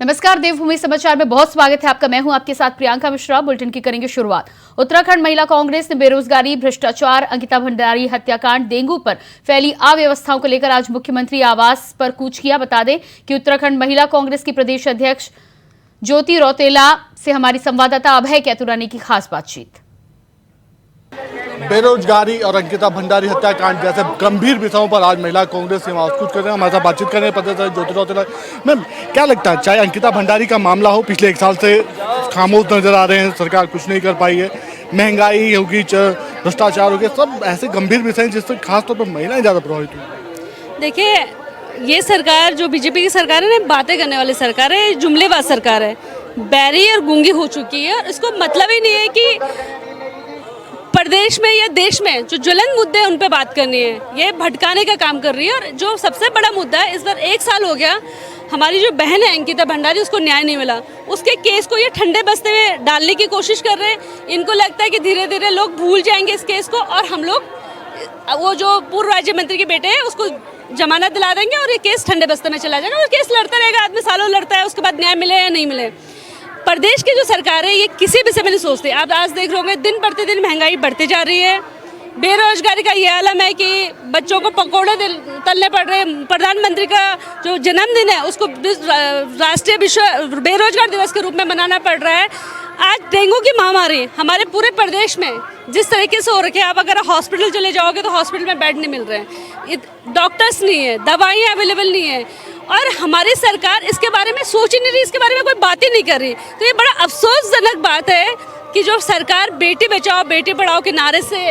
नमस्कार, देवभूमि समाचार में बहुत स्वागत है आपका। मैं हूं आपके साथ प्रियंका मिश्रा। बुलेटिन की करेंगे शुरुआत। उत्तराखंड महिला कांग्रेस ने बेरोजगारी, भ्रष्टाचार, अंकिता भंडारी हत्याकांड, डेंगू पर फैली अव्यवस्थाओं को लेकर आज मुख्यमंत्री आवास पर कूच किया। बता दें कि उत्तराखंड महिला कांग्रेस की प्रदेश अध्यक्ष ज्योति रौतेला से हमारी संवाददाता अभय कैतुरानी की खास बातचीत। बेरोजगारी और अंकिता भंडारी हत्याकांड जैसे गंभीर विषयों पर आज महिला कांग्रेस से कुछ कर रहे हैं। हमारे साथ बातचीत कर रहे हैं पता ज्योति रौतेला। मैम, क्या लगता है, चाहे अंकिता भंडारी का मामला हो, पिछले 1 साल से खामोश नजर आ रहे हैं, सरकार कुछ नहीं कर पाई है, महंगाई होगी, भ्रष्टाचार हो गया, सब ऐसे गंभीर विषय हैं जिससे खासतौर पर महिलाएं ज़्यादा प्रभावित हुई। देखिए, ये सरकार जो बीजेपी की सरकार है ना, बातें करने वाली सरकार है, जुमलेबाज सरकार है, बैरियर गूंगी हो चुकी है। और इसको मतलब ही नहीं है कि प्रदेश में या देश में जो ज्वलन मुद्दे हैं उन पे बात करनी है, ये भटकाने का काम कर रही है। और जो सबसे बड़ा मुद्दा है, इस बार 1 साल हो गया, हमारी जो बहन है अंकिता भंडारी, उसको न्याय नहीं मिला। उसके केस को ये ठंडे बस्ते में डालने की कोशिश कर रहे हैं। इनको लगता है कि धीरे धीरे लोग भूल जाएंगे इस केस को और हम लोग वो जो पूर्व राज्य मंत्री के बेटे हैं उसको जमानत दिला देंगे और ये केस ठंडे बस्ते में चला जाएगा। और केस लड़ता रहेगा, आदमी सालों लड़ता है, उसके बाद न्याय मिले या नहीं मिले। प्रदेश की जो सरकार है ये किसी भी समय नहीं सोचती। आप आज देख रहे होंगे, दिन प्रतिदिन महंगाई बढ़ती जा रही है, बेरोजगारी का ये आलम है कि बच्चों को पकौड़े तलने पड़ रहे हैं। प्रधानमंत्री का जो जन्मदिन है उसको राष्ट्रीय विश्व बेरोजगार दिवस के रूप में मनाना पड़ रहा है। आज डेंगू की महामारी हमारे पूरे प्रदेश में जिस तरीके से हो रखी है, आप अगर हॉस्पिटल चले जाओगे तो हॉस्पिटल में बेड नहीं मिल रहे हैं, डॉक्टर्स नहीं है, दवाइयाँ अवेलेबल नहीं है और हमारी सरकार इसके बारे में सोच ही नहीं रही, इसके बारे में कोई बात ही नहीं कर रही। तो ये बड़ा अफसोसजनक बात है कि जो सरकार बेटी बचाओ बेटी पढ़ाओ के नारे से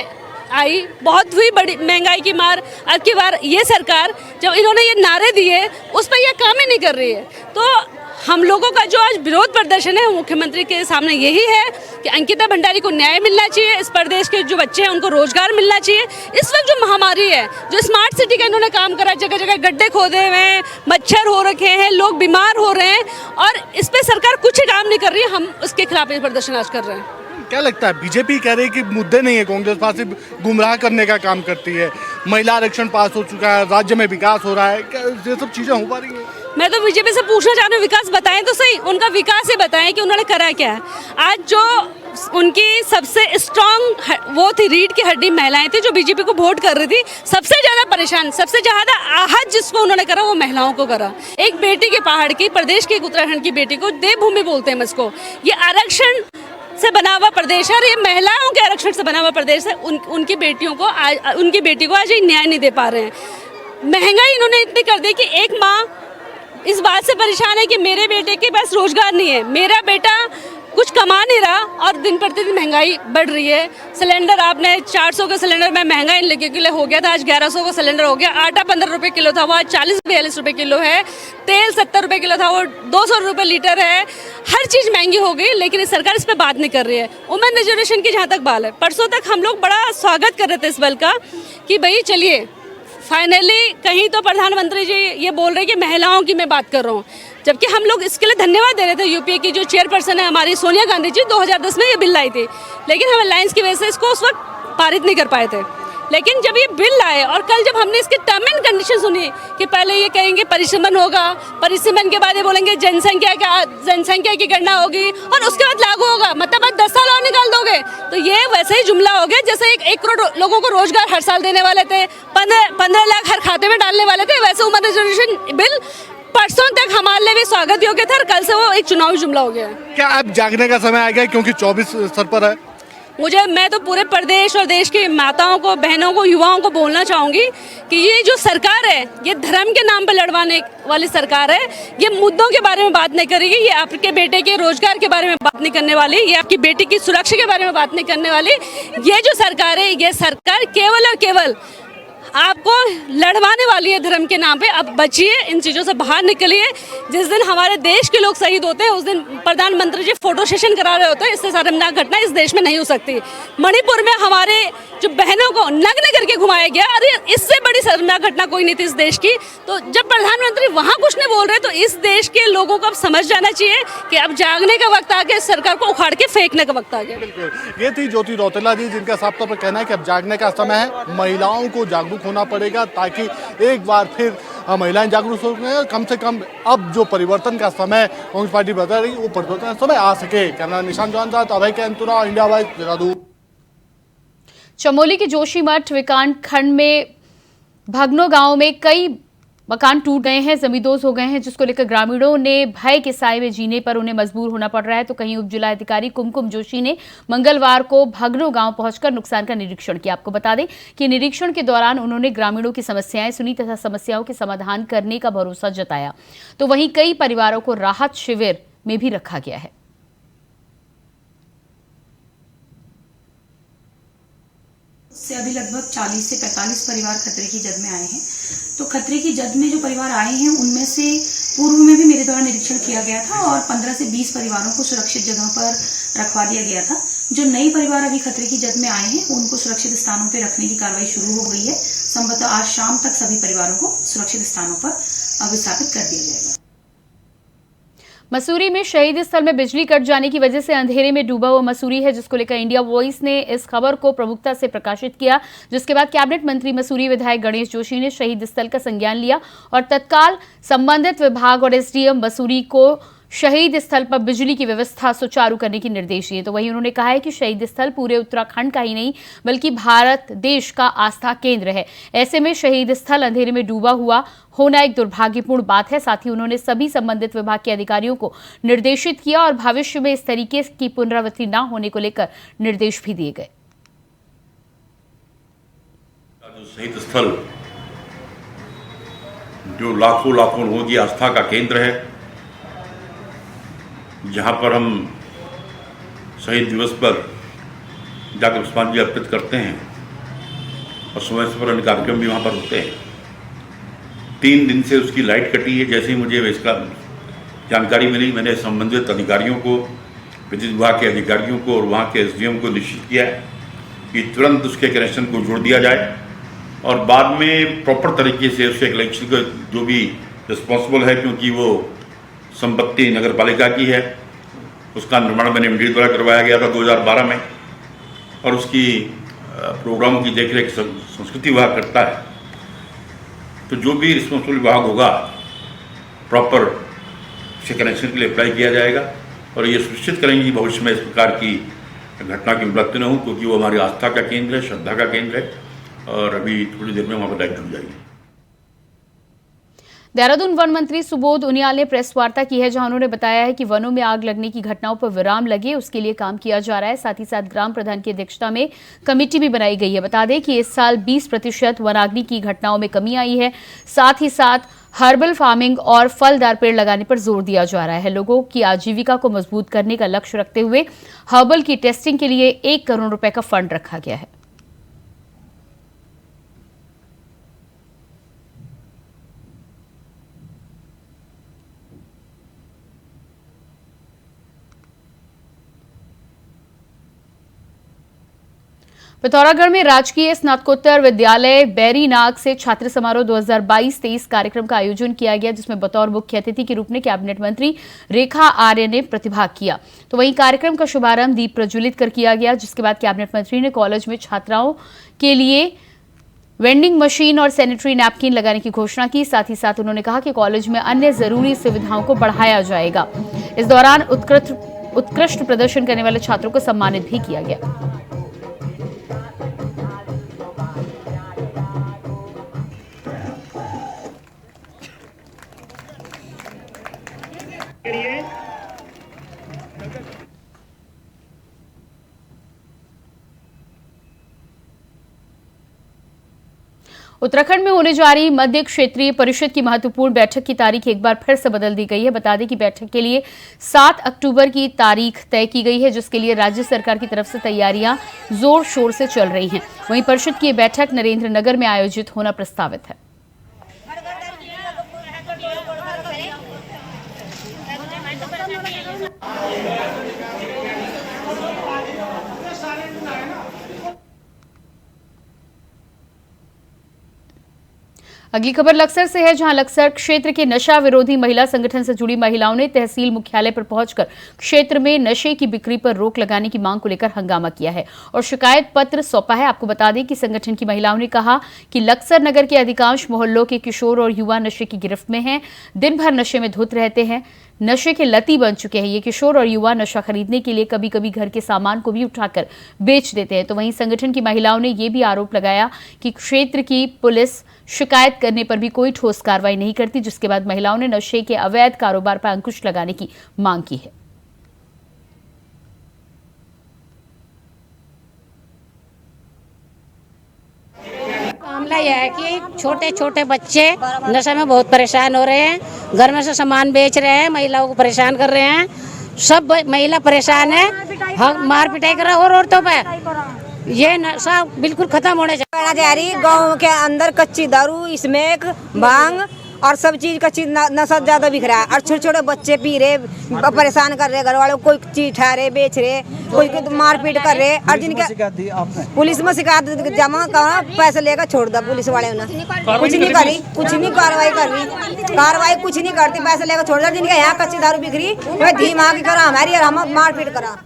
आई, बहुत हुई बड़ी महंगाई की मार। अब की बार ये सरकार जब इन्होंने ये नारे दिए उस पर यह काम ही नहीं कर रही है। तो हम लोगों का जो आज विरोध प्रदर्शन है मुख्यमंत्री के सामने यही है कि अंकिता भंडारी को न्याय मिलना चाहिए, इस प्रदेश के जो बच्चे हैं उनको रोजगार मिलना चाहिए। इस वक्त जो महामारी है, जो स्मार्ट सिटी का इन्होंने काम करा, जगह जगह गड्ढे खोदे हुए हैं, मच्छर हो रखे हैं, लोग बीमार हो रहे हैं और इस पर सरकार कुछ ही काम नहीं कर रही है। हम उसके खिलाफ ये प्रदर्शन आज कर रहे हैं। क्या लगता है, बीजेपी कह रही है कि मुद्दे नहीं है, कांग्रेस पार्टी गुमराह करने का काम करती है, महिला आरक्षण पास हो चुका है, राज्य में विकास हो रहा है, क्या ये सब चीजें हो पा रही हैं? मैं तो बीजेपी से पूछना चाह रही हूँ, विकास बताएं तो सही, उनका विकास ही बताएं कि उन्होंने करा क्या है। आज जो उनकी सबसे स्ट्रांग वो थी, रीढ़ की हड्डी महिलाएं थी जो बीजेपी को वोट कर रही थी, सबसे ज्यादा परेशान, सबसे ज्यादा आहत जिसको उन्होंने करा वो महिलाओं को करा। एक बेटी के पहाड़ की, प्रदेश की, उत्तराखंड की बेटी को देवभूमि बोलते हैं इसको। ये आरक्षण से बना हुआ प्रदेश है और ये महिलाओं के आरक्षण से बना हुआ प्रदेश है। उनकी बेटियों को उनकी बेटी को आज न्याय नहीं दे पा रहे हैं। महंगाई इन्होंने इतनी कर दी कि एक माँ इस बात से परेशान है कि मेरे बेटे के पास रोजगार नहीं है, मेरा बेटा कुछ कमा नहीं रहा और दिन प्रतिदिन महंगाई बढ़ रही है। सिलेंडर आपने 400 का सिलेंडर में महंगाई लेके के लिए हो गया था, आज 1100 का सिलेंडर हो गया। आटा 15 रुपये किलो था, वो आज 40-42 रुपये किलो है। तेल 70 रुपये किलो था, वो 200 रुपये लीटर है। हर चीज़ महंगी हो गई, लेकिन इस सरकार इस पर बात नहीं कर रही है। वुमेन रिजर्वेशन की जहाँ तक बात है, परसों तक हम लोग बड़ा स्वागत कर रहे थे इस बल का कि भाई चलिए फाइनली कहीं तो प्रधानमंत्री जी ये बोल रहे हैं कि महिलाओं की मैं बात कर रहा हूँ, जबकि हम लोग इसके लिए धन्यवाद दे रहे थे। यूपीए की जो चेयरपर्सन है हमारी सोनिया गांधी जी, 2010 में ये बिल लाई थी, लेकिन हम अलायंस की वजह से इसको उस वक्त पारित नहीं कर पाए थे। लेकिन जब ये बिल आए और कल जब हमने इसके टर्म एंड कंडीशन सुनी कि पहले ये कहेंगे परिसीमन होगा, परिसीमन के बाद ये बोलेंगे जनसंख्या की गणना होगी और उसके बाद लागू होगा, मतलब आज 10 साल और निकाल दोगे, तो ये वैसे ही जुमला हो गया जैसे 1 करोड़ लोगों को रोजगार हर साल देने वाले थे, 15 लाख हर खाते में डालने वाले थे। वैसे वुमेन रिजर्वेशन बिल परसों तक हमारे लिए भी स्वागत योग्य था और कल से वो एक चुनावी जुमला हो गया। क्या अब जागने का समय आ गया, क्योंकि 24 सर पर है? मैं तो पूरे प्रदेश और देश की माताओं को, बहनों को, युवाओं को बोलना चाहूँगी कि ये जो सरकार है ये धर्म के नाम पर लड़वाने वाली सरकार है। ये मुद्दों के बारे में बात नहीं करेगी, ये आपके बेटे के रोजगार के बारे में बात नहीं करने वाली, ये आपकी बेटी की सुरक्षा के बारे में बात नहीं करने वाली। ये जो सरकार है, ये सरकार केवल और केवल आपको लड़वाने वाली है धर्म के नाम पे। अब बचिए, इन चीज़ों से बाहर निकलिए। जिस दिन हमारे देश के लोग शहीद होते हैं उस दिन प्रधानमंत्री जी फोटो सेशन करा रहे होते हैं। इससे शर्मनाक घटना इस देश में नहीं हो सकती। मणिपुर में हमारे जो बहनों को नग्न करके घुमाया गया, अरे इससे बड़ी शर्मनाक घटना कोई नहीं थी इस देश की। तो जब प्रधानमंत्री वहाँ कुछ नहीं बोल रहे तो इस देश के लोगों को अब समझ जाना चाहिए कि अब जागने का वक्त आ गया, सरकार को उखाड़ के फेंकने का वक्त आ गया। बिल्कुल, ये थी ज्योति रौतेला जी, जिनका साफ तौर पर कहना है कि अब जागने का समय है, महिलाओं को जागरूक जागरूक होना पड़ेगा, ताकि एक बार फिर महिलाएं जागरूक हो गए, कम से कम अब जो परिवर्तन का समय कांग्रेस पार्टी बता रही है वो परिवर्तन का समय आ सके। कैमरा निशान जॉन साथ अभय कैंतुरा, इंडिया वाइज, देहरादून। चमोली के जोशीमठ विकास खंड में भगनो गांव में कई मकान टूट गए हैं, जमींदोज हो गए हैं, जिसको लेकर ग्रामीणों ने भय के साए में जीने पर उन्हें मजबूर होना पड़ रहा है। तो कहीं उप जिलाधिकारी कुमकुम जोशी ने मंगलवार को भगनो गांव पहुंचकर नुकसान का निरीक्षण किया। आपको बता दें कि निरीक्षण के दौरान उन्होंने ग्रामीणों की समस्याएं सुनी तथा समस्याओं के समाधान करने का भरोसा जताया। तो वहीं कई परिवारों को राहत शिविर में भी रखा गया है। से अभी लगभग 40 से 45 परिवार खतरे की जद में आए हैं। तो खतरे की जद में जो परिवार आए हैं उनमें से पूर्व में भी मेरे द्वारा निरीक्षण किया गया था और 15 से 20 परिवारों को सुरक्षित जगहों पर रखवा दिया गया था। जो नए परिवार अभी खतरे की जद में आए हैं उनको सुरक्षित स्थानों पर रखने की कार्रवाई शुरू हो गई है। संभवतः आज शाम तक सभी परिवारों को सुरक्षित स्थानों पर विस्थापित कर दिया जाएगा। मसूरी में शहीद स्थल में बिजली कट जाने की वजह से अंधेरे में डूबा हुआ मसूरी है, जिसको लेकर इंडिया वॉइस ने इस खबर को प्रमुखता से प्रकाशित किया। जिसके बाद कैबिनेट मंत्री मसूरी विधायक गणेश जोशी ने शहीद स्थल का संज्ञान लिया और तत्काल संबंधित विभाग और एसडीएम मसूरी को शहीद स्थल पर बिजली की व्यवस्था सुचारू करने के निर्देश दिए। तो वहीं उन्होंने कहा है कि शहीद स्थल पूरे उत्तराखंड का ही नहीं बल्कि भारत देश का आस्था केंद्र है। ऐसे में शहीद स्थल अंधेरे में डूबा हुआ होना एक दुर्भाग्यपूर्ण बात है। साथ ही उन्होंने सभी संबंधित विभाग के अधिकारियों को निर्देशित किया और भविष्य में इस तरीके की पुनरावृत्ति न होने को लेकर निर्देश भी दिए गए। शहीद स्थल जो लाखों लोगों की आस्था का केंद्र है, जहाँ पर हम शहीद दिवस पर जाकर पुष्पांजलि अर्पित करते हैं और समय पर अन्य कार्यक्रम भी वहाँ पर होते हैं। 3 दिन से उसकी लाइट कटी है। जैसे ही मुझे इसका जानकारी मिली, मैंने संबंधित अधिकारियों को, विद्युत विभाग के अधिकारियों को और वहाँ के एसडीएम को निश्चित किया है कि तुरंत उसके कनेक्शन को जोड़ दिया जाए और बाद में प्रॉपर तरीके से उसके कनेक्शन को जो भी रिस्पॉन्सिबल है, क्योंकि वो संपत्ति नगर पालिका की है, उसका निर्माण मैंने मेरे द्वारा करवाया गया था 2012 में और उसकी प्रोग्रामों की देखरेख संस्कृति विभाग करता है। तो जो भी रिस्पॉन्सिबल विभाग होगा प्रॉपर उसके कनेक्शन के लिए अप्लाई किया जाएगा और ये सुनिश्चित करेंगे कि भविष्य में इस प्रकार की घटना की मृत्यु न हो, क्योंकि वो हमारी आस्था का केंद्र है, श्रद्धा का केंद्र है और अभी थोड़ी देर में वहाँ पर लाइट जुड़ जाएगी। देहरादून वन मंत्री सुबोध उनियाल ने प्रेस वार्ता की है, जहां उन्होंने बताया है कि वनों में आग लगने की घटनाओं पर विराम लगे, उसके लिए काम किया जा रहा है। साथ ही साथ ग्राम प्रधान की अध्यक्षता में कमेटी भी बनाई गई है। बता दें कि इस साल 20% वनाग्नि की घटनाओं में कमी आई है। साथ ही साथ हर्बल फार्मिंग और फलदार पेड़ लगाने पर जोर दिया जा रहा है। लोगों की आजीविका को मजबूत करने का लक्ष्य रखते हुए हर्बल की टेस्टिंग के लिए 1 करोड़ रुपए का फंड रखा गया है। पिथौरागढ़ में राजकीय स्नातकोत्तर विद्यालय बैरीनाग से छात्र समारोह 2022-23 कार्यक्रम का आयोजन किया गया, जिसमें बतौर मुख्य अतिथि के रूप में कैबिनेट मंत्री रेखा आर्य ने प्रतिभाग किया। तो वहीं कार्यक्रम का शुभारंभ दीप प्रज्वलित कर किया गया, जिसके बाद कैबिनेट मंत्री ने कॉलेज में छात्राओं के लिए वेंडिंग मशीन और सैनिटरी नैपकिन लगाने की घोषणा की। साथ ही साथ उन्होंने कहा कि कॉलेज में अन्य जरूरी सुविधाओं को बढ़ाया जाएगा। इस दौरान उत्कृष्ट प्रदर्शन करने वाले छात्रों को सम्मानित भी किया गया। उत्तराखंड में होने जा रही मध्य क्षेत्रीय परिषद की महत्वपूर्ण बैठक की तारीख एक बार फिर से बदल दी गई है। बता दें कि बैठक के लिए 7 अक्टूबर की तारीख तय की गई है, जिसके लिए राज्य सरकार की तरफ से तैयारियां जोर शोर से चल रही हैं। वहीं परिषद की बैठक नरेंद्र नगर में आयोजित होना प्रस्तावित है। अगली खबर लक्सर से है, जहां लक्सर क्षेत्र के नशा विरोधी महिला संगठन से जुड़ी महिलाओं ने तहसील मुख्यालय पर पहुंचकर क्षेत्र में नशे की बिक्री पर रोक लगाने की मांग को लेकर हंगामा किया है और शिकायत पत्र सौंपा है। आपको बता दें कि संगठन की महिलाओं ने कहा कि लक्सर नगर के अधिकांश मोहल्लों के किशोर और युवा नशे की गिरफ्त में हैं, दिन भर नशे में धुत रहते हैं, नशे के लती बन चुके हैं। ये किशोर और युवा नशा खरीदने के लिए कभी कभी घर के सामान को भी उठाकर बेच देते हैं। तो वहीं संगठन की महिलाओं ने ये भी आरोप लगाया कि क्षेत्र की पुलिस शिकायत करने पर भी कोई ठोस कार्रवाई नहीं करती, जिसके बाद महिलाओं ने नशे के अवैध कारोबार पर अंकुश लगाने की मांग की है। मामला यह है कि छोटे छोटे बच्चे नशे में बहुत परेशान हो रहे हैं, घर में से सामान बेच रहे हैं, महिलाओं को परेशान कर रहे हैं, सब महिला परेशान है, मार पिटाई कर रहा है और औरतों पे। ये नशा बिल्कुल खत्म होने चाहिए। गाँव के अंदर कच्ची दारू, स्मैक, भांग और सब चीज कच्ची नशा ज्यादा बिक रहा है और छोटे छोटे बच्चे पी रहे, परेशान कर रहे घर वालों को, कोई चीज ठा रहे, बेच रहे, कोई मारपीट कर रहे और जिनके पुलिस में शिकायत जमा करा, पैसे लेकर छोड़ दिया पुलिस वाले ने, कुछ नहीं करी, कुछ नहीं कार्रवाई कर रही, कार्रवाई कुछ नहीं करती, पैसे लेकर छोड़ दिया। जिनके यहाँ कच्ची दारू बिक रही वह धीमा की करा हमारी और हम मारपीट करा।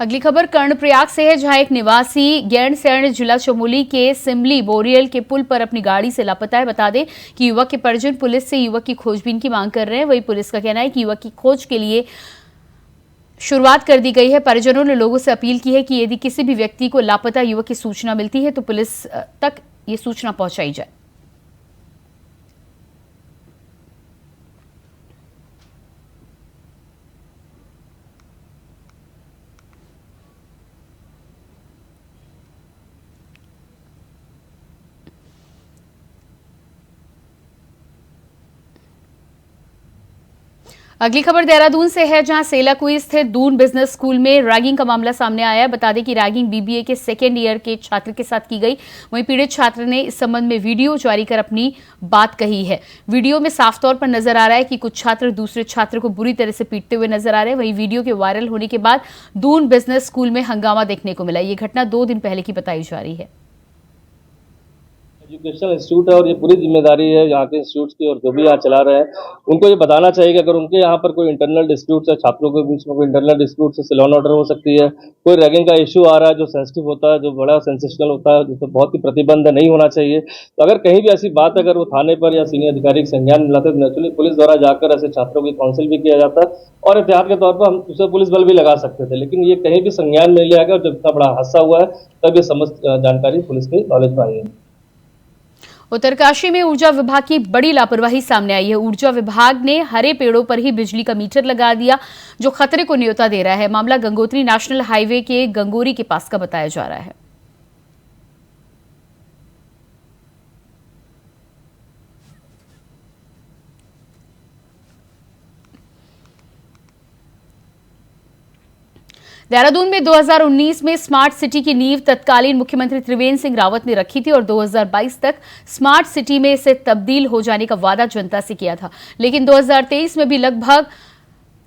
अगली खबर कर्णप्रयाग से है, जहां एक निवासी गैरसैंण जिला चमोली के सिमली बोरियल के पुल पर अपनी गाड़ी से लापता है। बता दें कि युवक के परिजन पुलिस से युवक की खोजबीन की मांग कर रहे हैं। वहीं पुलिस का कहना है कि युवक की खोज के लिए शुरुआत कर दी गई है। परिजनों ने लोगों से अपील की है कि यदि किसी भी व्यक्ति को लापता युवक की सूचना मिलती है तो पुलिस तक ये सूचना पहुंचाई जाए। अगली खबर देहरादून से है, जहां सेलाकुई स्थित दून बिजनेस स्कूल में रैगिंग का मामला सामने आया है। बता दें कि रैगिंग बीबीए के सेकेंड ईयर के छात्र के साथ की गई। वहीं पीड़ित छात्र ने इस संबंध में वीडियो जारी कर अपनी बात कही है। वीडियो में साफ तौर पर नजर आ रहा है कि कुछ छात्र दूसरे छात्र को बुरी तरह से पीटते हुए नजर आ रहे हैं। वहीं वीडियो के वायरल होने के बाद दून बिजनेस स्कूल में हंगामा देखने को मिला। ये घटना 2 दिन पहले की बताई जा रही है। एजुकेशनल इंस्टीट्यूट है और ये पूरी जिम्मेदारी है यहाँ के इंस्टीट्यूट की, और जो भी यहाँ चला रहे हैं उनको ये बताना चाहिए कि अगर उनके यहाँ पर कोई इंटरनल डिस्प्यूट है, छात्रों के बीच में कोई इंटरनल डिस्प्यूट से सिलोन ऑर्डर हो सकती है, कोई रैगिंग का इश्यू आ रहा है जो सेंसिटिव होता है, जो बड़ा सेंसेशनल होता है, जिसमें बहुत ही प्रतिबंध नहीं होना चाहिए। तो अगर कहीं भी ऐसी बात अगर वो थाने पर या सीनियर अधिकारी के संज्ञान में लाते तो नेचुरली पुलिस द्वारा जाकर ऐसे छात्रों की काउंसिल भी किया जाता है और एहतियात के तौर पर हम दूसरे पुलिस बल भी लगा सकते थे, लेकिन ये कहीं भी संज्ञान में लिया गया और जब इतना बड़ा हादसा हुआ है तब ये समस्त जानकारी पुलिस के नॉलेज में आई है। उत्तरकाशी में ऊर्जा विभाग की बड़ी लापरवाही सामने आई है। ऊर्जा विभाग ने हरे पेड़ों पर ही बिजली का मीटर लगा दिया, जो खतरे को न्योता दे रहा है। मामला गंगोत्री नेशनल हाईवे के गंगोरी के पास का बताया जा रहा है। देहरादून में 2019 में स्मार्ट सिटी की नींव तत्कालीन मुख्यमंत्री त्रिवेंद्र सिंह रावत ने रखी थी और 2022 तक स्मार्ट सिटी में इसे तब्दील हो जाने का वादा जनता से किया था। लेकिन 2023 में भी लगभग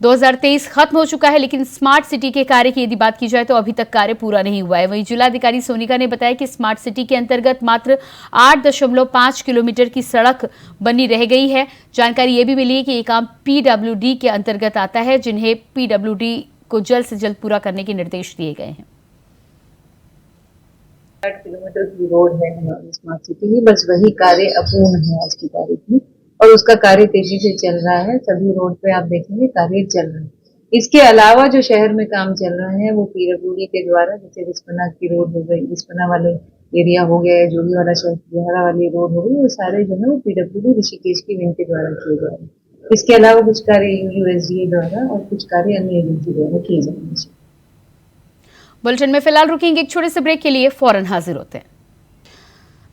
2023 खत्म हो चुका है, लेकिन स्मार्ट सिटी के कार्य की यदि बात की जाए तो अभी तक कार्य पूरा नहीं हुआ है। वहीं जिलाधिकारी सोनिका ने बताया कि स्मार्ट सिटी के अंतर्गत मात्र 8.5 किलोमीटर की सड़क बनी रह गई है। जानकारी ये भी मिली है कि ये काम पीडब्ल्यूडी के अंतर्गत आता है, जिन्हें पीडब्ल्यूडी को जल्द से जल्द पूरा करने के निर्देश दिए गए हैं। 8 किलोमीटर की रोड है हमारी स्मार्ट सिटी की, बस वही कार्य अपूर्ण है आज की तारीख में और उसका कार्य तेजी से चल रहा है। सभी रोड पे आप देखेंगे कार्य चल रहा है। इसके अलावा जो शहर में काम चल रहा है वो पीडब्ल्यूडी के द्वारा, जैसे रिस्पना की रोड हो गई, रिस्पना वाले एरिया हो गया, जोगी वाला शहर वाली रोड हो गई, वो सारे जो है वो पीडब्ल्यूडी ऋषिकेश की विंग के द्वारा किए जा रहे हैं। इसके अलावा कुछ कार्य यूएसडीए द्वारा और कुछ कार्य अन्य एजेंसी द्वारा किए जाएंगे। बुलेटिन में फिलहाल रुकेंगे एक छोटे से ब्रेक के लिए, फौरन हाजिर होते हैं।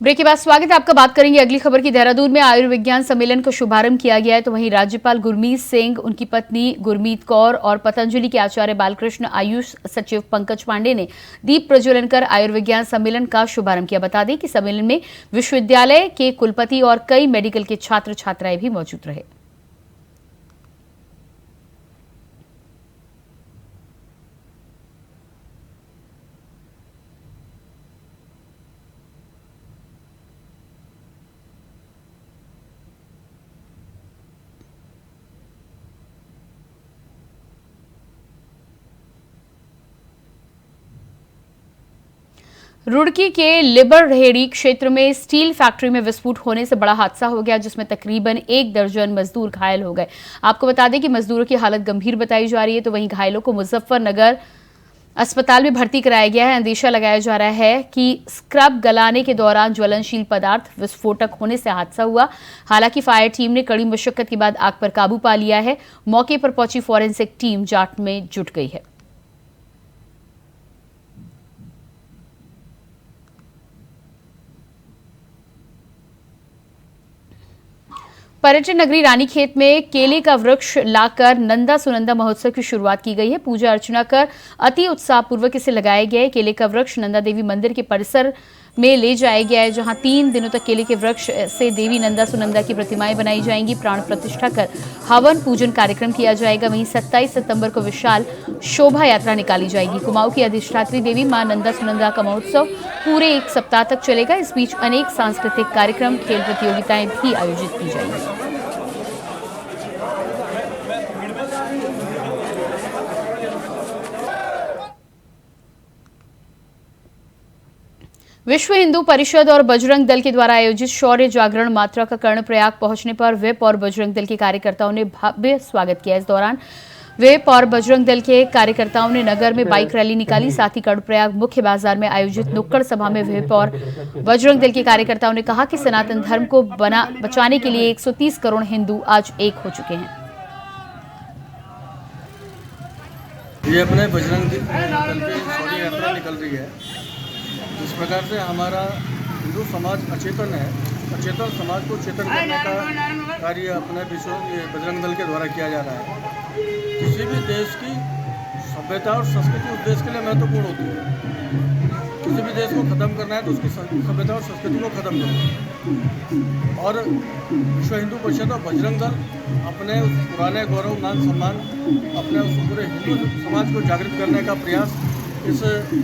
ब्रेक के बाद स्वागत है आपका। बात करेंगे अगली खबर की। देहरादून में आयुर्विज्ञान सम्मेलन का शुभारंभ किया गया है, तो वहीं राज्यपाल गुरमीत सिंह, उनकी पत्नी गुरमीत कौर और पतंजलि के आचार्य बालकृष्ण, आयुष सचिव पंकज पांडे ने दीप प्रज्वलन कर आयुर्विज्ञान सम्मेलन का शुभारंभ किया। बता दें कि सम्मेलन में विश्वविद्यालय के कुलपति और कई मेडिकल के छात्र छात्राएं भी मौजूद रहे। रुड़की के लिबरहेड़ी क्षेत्र में स्टील फैक्ट्री में विस्फोट होने से बड़ा हादसा हो गया, जिसमें तकरीबन 1 दर्जन मजदूर घायल हो गए। आपको बता दें कि मजदूरों की हालत गंभीर बताई जा रही है, तो वहीं घायलों को मुजफ्फरनगर अस्पताल में भर्ती कराया गया है। अंदेशा लगाया जा रहा है कि स्क्रब गलाने के दौरान ज्वलनशील पदार्थ विस्फोटक होने से हादसा हुआ। हालांकि फायर टीम ने कड़ी मशक्कत के बाद आग पर काबू पा लिया है। मौके पर पहुंची फॉरेंसिक टीम जांच में जुट गई है। पर्यटन नगरी रानीखेत में केले का वृक्ष लाकर नंदा सुनंदा महोत्सव की शुरुआत की गई है। पूजा अर्चना कर अति उत्साहपूर्वक इसे लगाया गया है। केले का वृक्ष नंदा देवी मंदिर के परिसर में ले जाया गया है, जहां 3 दिनों तक केले के वृक्ष से देवी नंदा सुनंदा की प्रतिमाएं बनाई जाएंगी। प्राण प्रतिष्ठा कर हवन पूजन कार्यक्रम किया जाएगा। वहीं 27 सितंबर को विशाल शोभा यात्रा निकाली जाएगी। कुमाऊं की अधिष्ठात्री देवी मां नंदा सुनंदा का महोत्सव पूरे 1 सप्ताह तक चलेगा। इस बीच अनेक सांस्कृतिक कार्यक्रम, खेल प्रतियोगिताएं भी आयोजित की जाएंगी। विश्व हिंदू परिषद और बजरंग दल के द्वारा आयोजित शौर्य जागरण मात्रा का कर्णप्रयाग पहुंचने पर विप और बजरंग दल के कार्यकर्ताओं ने भव्य स्वागत किया। इस दौरान विप और बजरंग दल के कार्यकर्ताओं ने नगर में बाइक रैली निकाली। साथ ही कर्णप्रयाग मुख्य बाजार में आयोजित नुक्कड़ सभा में विप और बजरंग दल के कार्यकर्ताओं ने कहा कि सनातन धर्म को बचाने के लिए 130 करोड़ हिंदू आज एक हो चुके हैं। ये अपने बजरंग दल की शौर्य यात्रा निकल रही है। जिस प्रकार से हमारा हिंदू समाज अचेतन है, अचेतन समाज को चेतन करने का कार्य अपने बजरंग दल के द्वारा किया जा रहा है। किसी भी देश की सभ्यता और संस्कृति उस देश के लिए महत्वपूर्ण होती है। किसी भी देश को ख़त्म करना है तो उसकी सभ्यता और संस्कृति को ख़त्म करना है। और विश्व हिंदू परिषद और बजरंग दल अपने उस पुराने गौरव मान सम्मान, अपने उस पूरे हिंदू समाज को जागृत करने का प्रयास इस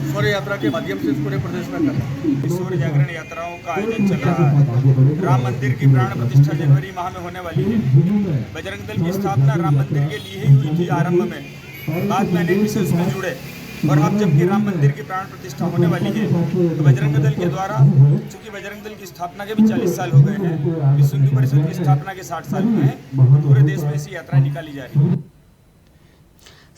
शौर्य यात्रा के माध्यम से इस पूरे प्रदेश में कर रहे हैं। इस शौर्य जागरण यात्राओं का आयोजन चल रहा है। राम मंदिर की प्राण प्रतिष्ठा जनवरी माह में होने वाली है। बजरंग दल की स्थापना राम मंदिर के लिए ही हुई थी आरंभ में, बाद में अनेक विषय उसमें जुड़े। और अब जबकि राम मंदिर की प्राण प्रतिष्ठा होने वाली है, तो बजरंग दल के द्वारा, चूँकि बजरंग दल की स्थापना के भी 40 साल हो गए हैं, विश्व हिंदू परिषद की स्थापना के 60 साल हुए हैं, तो पूरे देश में ऐसी यात्रा निकाली जा रही है।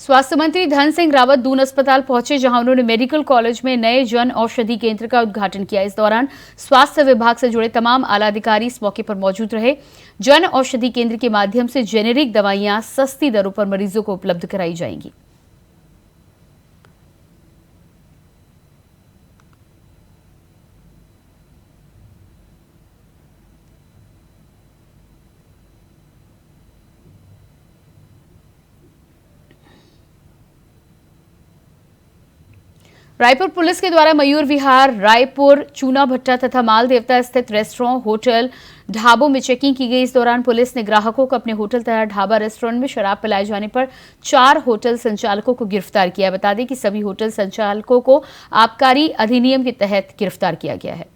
स्वास्थ्य मंत्री धन सिंह रावत दून अस्पताल पहुंचे, जहां उन्होंने मेडिकल कॉलेज में नए जन औषधि केंद्र का उद्घाटन किया। इस दौरान स्वास्थ्य विभाग से जुड़े तमाम आला अधिकारी इस मौके पर मौजूद रहे। जन औषधि केंद्र के माध्यम से जेनेरिक दवाइयां सस्ती दरों पर मरीजों को उपलब्ध कराई जाएंगी। रायपुर पुलिस के द्वारा मयूर विहार, रायपुर, चूना भट्टा तथा माल देवता स्थित रेस्टोरेंट, होटल, ढाबों में चेकिंग की गई। इस दौरान पुलिस ने ग्राहकों को अपने होटल तथा ढाबा रेस्टोरेंट में शराब पिलाए जाने पर 4 होटल संचालकों को गिरफ्तार किया। बता दें कि सभी होटल संचालकों को आबकारी अधिनियम के तहत गिरफ्तार किया गया है।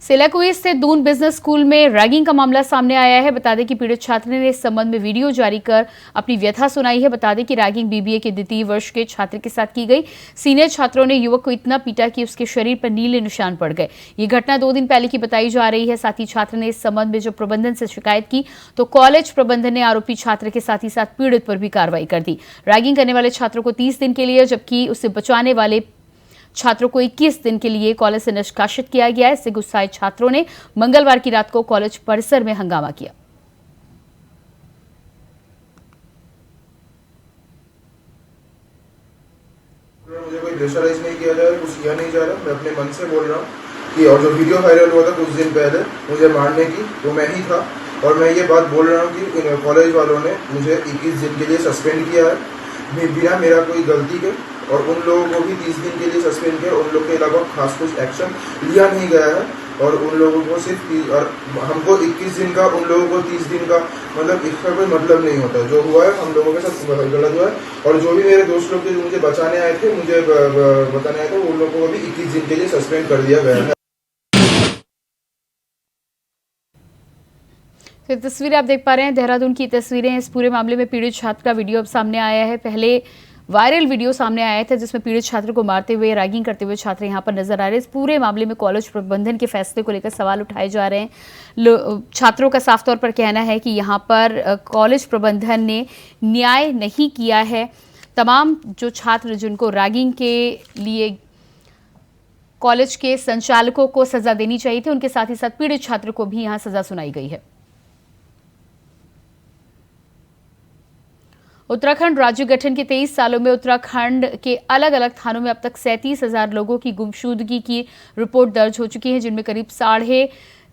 सेलाकुई स्थित दून बिजनेस स्कूल में रैगिंग का मामला सामने आया है। बता दें कि पीड़ित छात्र ने इस संबंध में वीडियो जारी कर अपनी व्यथा सुनाई है। बता दें कि रैगिंग बीबीए के द्वितीय वर्ष के छात्र के साथ की गई। सीनियर छात्रों ने युवक को इतना पीटा कि उसके शरीर पर नीले निशान पड़ गए। ये घटना 2 दिन पहले की बताई जा रही है। साथ ही छात्र ने इस संबंध में जब प्रबंधन से शिकायत की तो कॉलेज प्रबंधन ने आरोपी छात्र के साथ ही साथ पीड़ित पर भी कार्रवाई कर दी। रैगिंग करने वाले छात्रों को 30 दिन के लिए, जबकि उसे बचाने वाले छात्रों को 21 दिन के लिए कॉलेज से निष्कासित किया गया है। इससे गुस्साए छात्रों ने मंगलवार की रात को कॉलेज परिसर में हंगामा किया। मुझे कोई प्रेशराइज नहीं किया जा रहा, कुछ किया नहीं जा रहा। मैं अपने मन से बोल रहा हूँ कि और जो वीडियो वायरल हुआ था कुछ दिन पहले मुझे मारने की, वो मैं ही था। और मैं ये बात बोल रहा हूँ कि कॉलेज वालों ने मुझे 21 दिन के लिए सस्पेंड किया है बिना मेरा कोई गलती के, और उन लोगों को भी 30 दिन के लिए सस्पेंड किया। उन लोगों के अलावा खास कुछ एक्शन लिया नहीं गया है। और उन लोगों को सिर्फ और हमको 21 दिन का, उन लोगों को 30 दिन का, मतलब इसका कोई मतलब नहीं होता। जो हुआ है हम लोगों के साथ गलत हुआ है। और जो भी मेरे दोस्त लोग थे जो मुझे बचाने आए थे, मुझे बताने आए थे, उन लोगों को भी 21 दिन के लिए सस्पेंड कर दिया गया है। तो ये तस्वीरें आप देख पा रहे हैं, देहरादून की तस्वीरें। इस पूरे मामले में पीड़ित छात्र का वीडियो अब सामने आया है। पहले वायरल वीडियो सामने आया था जिसमें पीड़ित छात्र को मारते हुए, रैगिंग करते हुए छात्र यहाँ पर नजर आ रहे हैं। इस पूरे मामले में कॉलेज प्रबंधन के फैसले को लेकर सवाल उठाए जा रहे हैं। छात्रों का साफ तौर पर कहना है कि यहाँ पर कॉलेज प्रबंधन ने न्याय नहीं किया है। तमाम जो छात्र जिनको रैगिंग के लिए कॉलेज के संचालकों को सजा देनी चाहिए थी, उनके साथ ही साथ पीड़ित छात्र को भी यहाँ सजा सुनाई गई है। उत्तराखंड राज्य गठन के 23 सालों में उत्तराखंड के अलग अलग थानों में अब तक 37,000 लोगों की गुमशुदगी की रिपोर्ट दर्ज हो चुकी है, जिनमें करीब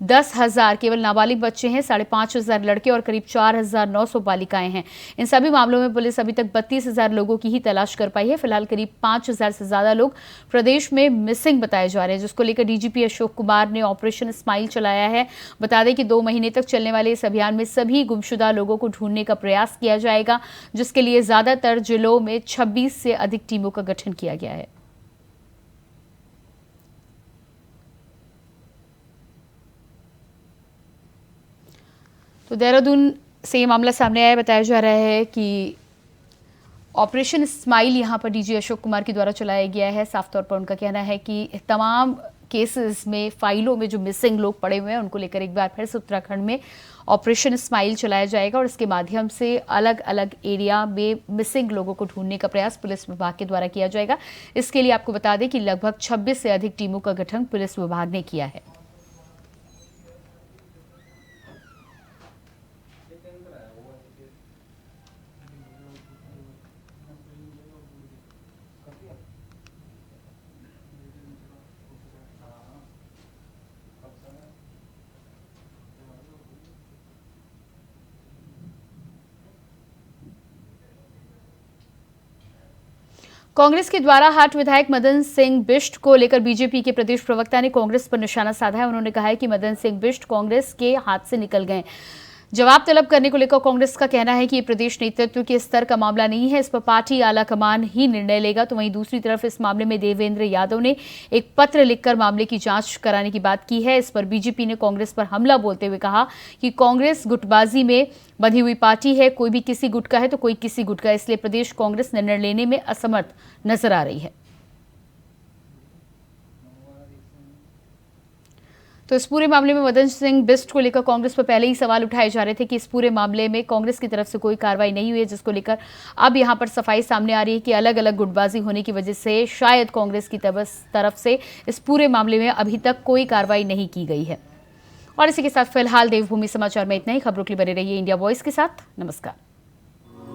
10,500 केवल नाबालिग बच्चे हैं, 5,500 लड़के और करीब 4,900 बालिकाएं हैं। इन सभी मामलों में पुलिस अभी तक 32,000 लोगों की ही तलाश कर पाई है। फिलहाल करीब 5,000 से ज्यादा लोग प्रदेश में मिसिंग बताए जा रहे हैं, जिसको लेकर डीजीपी अशोक कुमार ने ऑपरेशन स्माइल चलाया है। बता दें कि 2 महीने तक चलने वाले इस अभियान में सभी गुमशुदा लोगों को ढूंढने का प्रयास किया जाएगा, जिसके लिए ज्यादातर जिलों में 26 से अधिक टीमों का गठन किया गया है। तो देहरादून से ये मामला सामने आया। बताया जा रहा है कि ऑपरेशन स्माइल यहाँ पर डीजी अशोक कुमार के द्वारा चलाया गया है। साफ तौर पर उनका कहना है कि तमाम केसेस में, फाइलों में जो मिसिंग लोग पड़े हुए हैं, उनको लेकर एक बार फिर से उत्तराखंड में ऑपरेशन स्माइल चलाया जाएगा और इसके माध्यम से अलग अलग एरिया में मिसिंग लोगों को ढूंढने का प्रयास पुलिस विभाग के द्वारा किया जाएगा। इसके लिए आपको बता दें कि लगभग 26 से अधिक टीमों का गठन पुलिस विभाग ने किया है। कांग्रेस के द्वारा हाट विधायक मदन सिंह बिष्ट को लेकर बीजेपी के प्रदेश प्रवक्ता ने कांग्रेस पर निशाना साधा है। उन्होंने कहा है कि मदन सिंह बिष्ट कांग्रेस के हाथ से निकल गए। जवाब तलब करने को लेकर कांग्रेस का कहना है कि ये प्रदेश नेतृत्व के स्तर का मामला नहीं है, इस पर पार्टी आला कमान ही निर्णय लेगा। तो वहीं दूसरी तरफ इस मामले में देवेंद्र यादव ने एक पत्र लिखकर मामले की जांच कराने की बात की है। इस पर बीजेपी ने कांग्रेस पर हमला बोलते हुए कहा कि कांग्रेस गुटबाजी में बंधी हुई पार्टी है, कोई भी किसी गुट का है तो कोई किसी गुट का, इसलिए प्रदेश कांग्रेस निर्णय लेने में असमर्थ नजर आ रही है। तो इस पूरे मामले में मदन सिंह बिष्ट को लेकर कांग्रेस पर पहले ही सवाल उठाए जा रहे थे कि इस पूरे मामले में कांग्रेस की तरफ से कोई कार्रवाई नहीं हुई है, जिसको लेकर अब यहां पर सफाई सामने आ रही है कि अलग अलग गुटबाजी होने की वजह से शायद कांग्रेस की तरफ से इस पूरे मामले में अभी तक कोई कार्रवाई नहीं की गई है। और इसी के साथ फिलहाल देवभूमि समाचार में इतना ही। खबरों के लिए बने रहिए इंडिया वॉइस के साथ। नमस्कार।